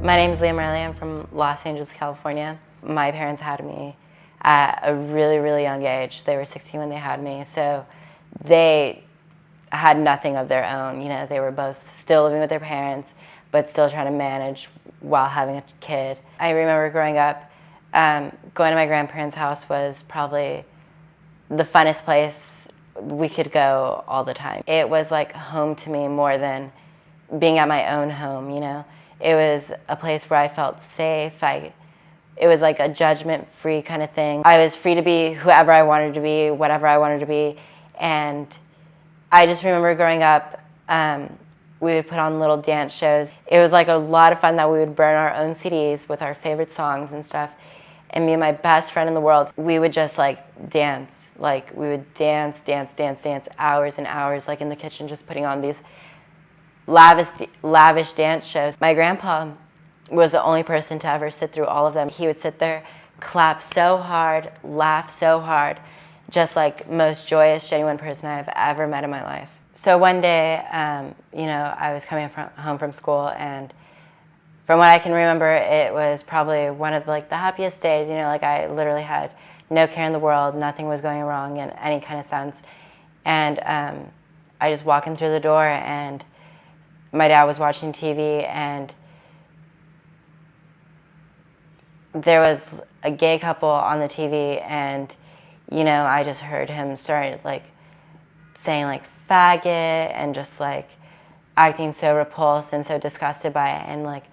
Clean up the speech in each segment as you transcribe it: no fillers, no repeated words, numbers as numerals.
My name is Leah Marley. I'm from Los Angeles, California. My parents had me at a really, really young age. They were 16 when they had me, so they had nothing of their own. You know, they were both still living with their parents, but still trying to manage while having a kid. I remember growing up, going to my grandparents' house was probably the funnest place we could go all the time. It was like home to me more than being at my own home, you know. It was a place where I felt safe. It was like a judgment-free kind of thing. I was free to be whoever I wanted to be, whatever I wanted to be. And I just remember growing up, we would put on little dance shows. It was like a lot of fun that we would burn our own CDs with our favorite songs and stuff. And me and my best friend in the world, we would just like dance. Like we would dance hours and hours, like in the kitchen, just putting on these lavish dance shows. My grandpa was the only person to ever sit through all of them. He would sit there, clap so hard, laugh so hard, just like most joyous, genuine person I've ever met in my life. So one day, you know, I was coming home from school, and from what I can remember, it was probably one of like the happiest days. You know, like I literally had no care in the world, nothing was going wrong in any kind of sense. And I just walked in through the door, and my dad was watching TV, and there was a gay couple on the TV, and, you know, I just heard him start like saying like faggot and just like acting so repulsed and so disgusted by it. And like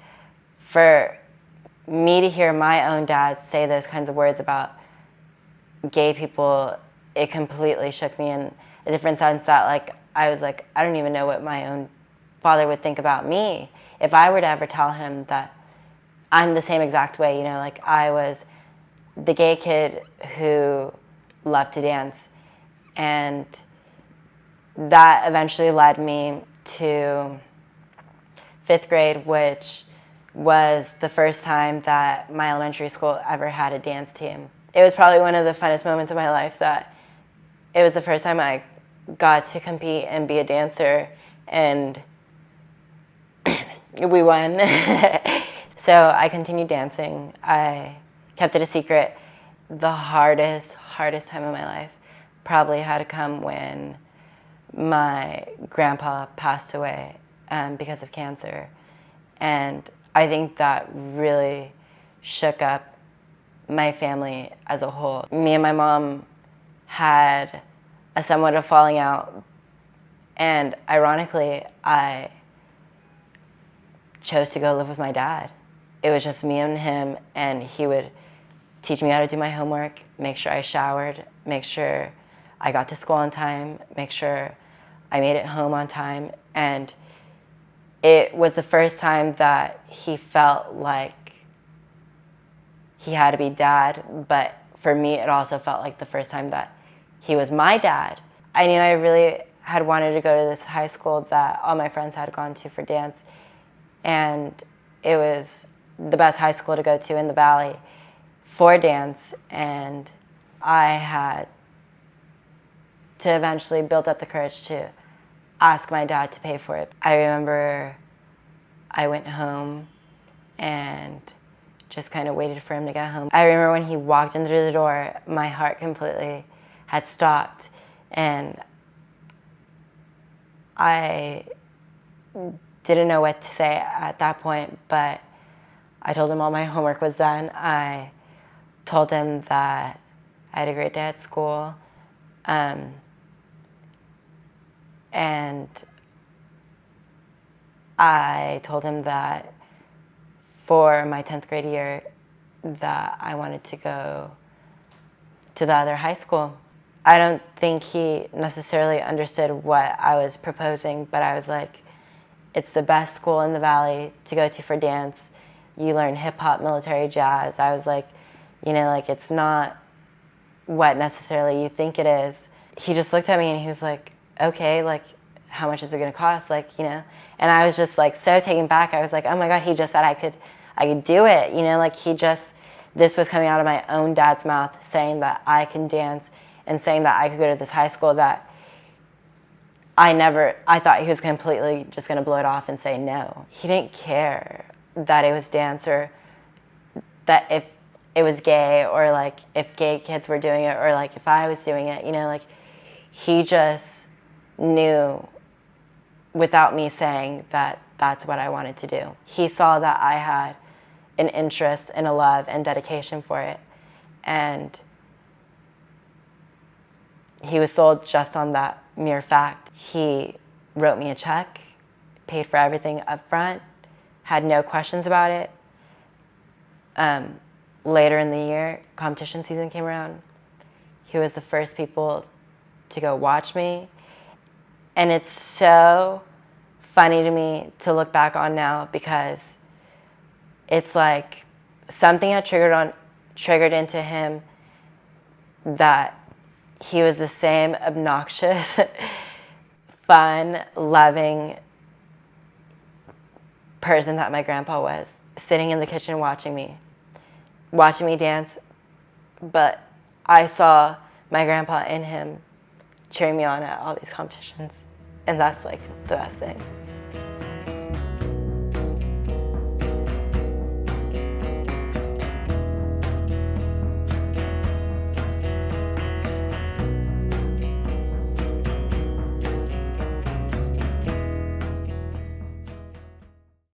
for me to hear my own dad say those kinds of words about gay people, it completely shook me in a different sense that like I was like, I don't even know what my own father would think about me if I were to ever tell him that I'm the same exact way, you know, like I was the gay kid who loved to dance. And that eventually led me to 5th grade, which was the first time that my elementary school ever had a dance team. It was probably one of the funnest moments of my life. That it was the first time I got to compete and be a dancer, and we won. So I continued dancing. I kept it a secret. The hardest time of my life probably had to come when my grandpa passed away because of cancer. And I think that really shook up my family as a whole. Me and my mom had a somewhat of falling out, and ironically, I chose to go live with my dad. It was just me and him, and he would teach me how to do my homework, make sure I showered, make sure I got to school on time, make sure I made it home on time. And it was the first time that he felt like he had to be dad, but for me it also felt like the first time that he was my dad. I knew I really had wanted to go to this high school that all my friends had gone to for dance, and it was the best high school to go to in the Valley for dance, and I had to eventually build up the courage to ask my dad to pay for it. I remember I went home and just kind of waited for him to get home. I remember when he walked in through the door, my heart completely had stopped, and I didn't know what to say at that point, but I told him all my homework was done. I told him that I had a great day at school, and I told him that for my 10th grade year that I wanted to go to the other high school. I don't think he necessarily understood what I was proposing, but I was like, it's the best school in the Valley to go to for dance. You learn hip hop, military, jazz. I was like, you know, like it's not what necessarily you think it is. He just looked at me and he was like, okay, like how much is it gonna cost? Like, you know, and I was just like so taken back. I was like, oh my God, he just said I could do it. You know, like this was coming out of my own dad's mouth, saying that I can dance and saying that I could go to this high school that I thought he was completely just gonna blow it off and say no. He didn't care that it was dance, or that if it was gay, or like if gay kids were doing it, or like if I was doing it, you know, like he just knew without me saying that that's what I wanted to do. He saw that I had an interest and a love and dedication for it, and he was sold just on that mere fact. He wrote me a check, paid for everything up front, had no questions about it. Later in the year, competition season came around. He was the first people to go watch me. And it's so funny to me to look back on now, because it's like something had triggered into him that he was the same obnoxious, fun, loving person that my grandpa was, sitting in the kitchen watching me dance. But I saw my grandpa in him cheering me on at all these competitions, and that's like the best thing.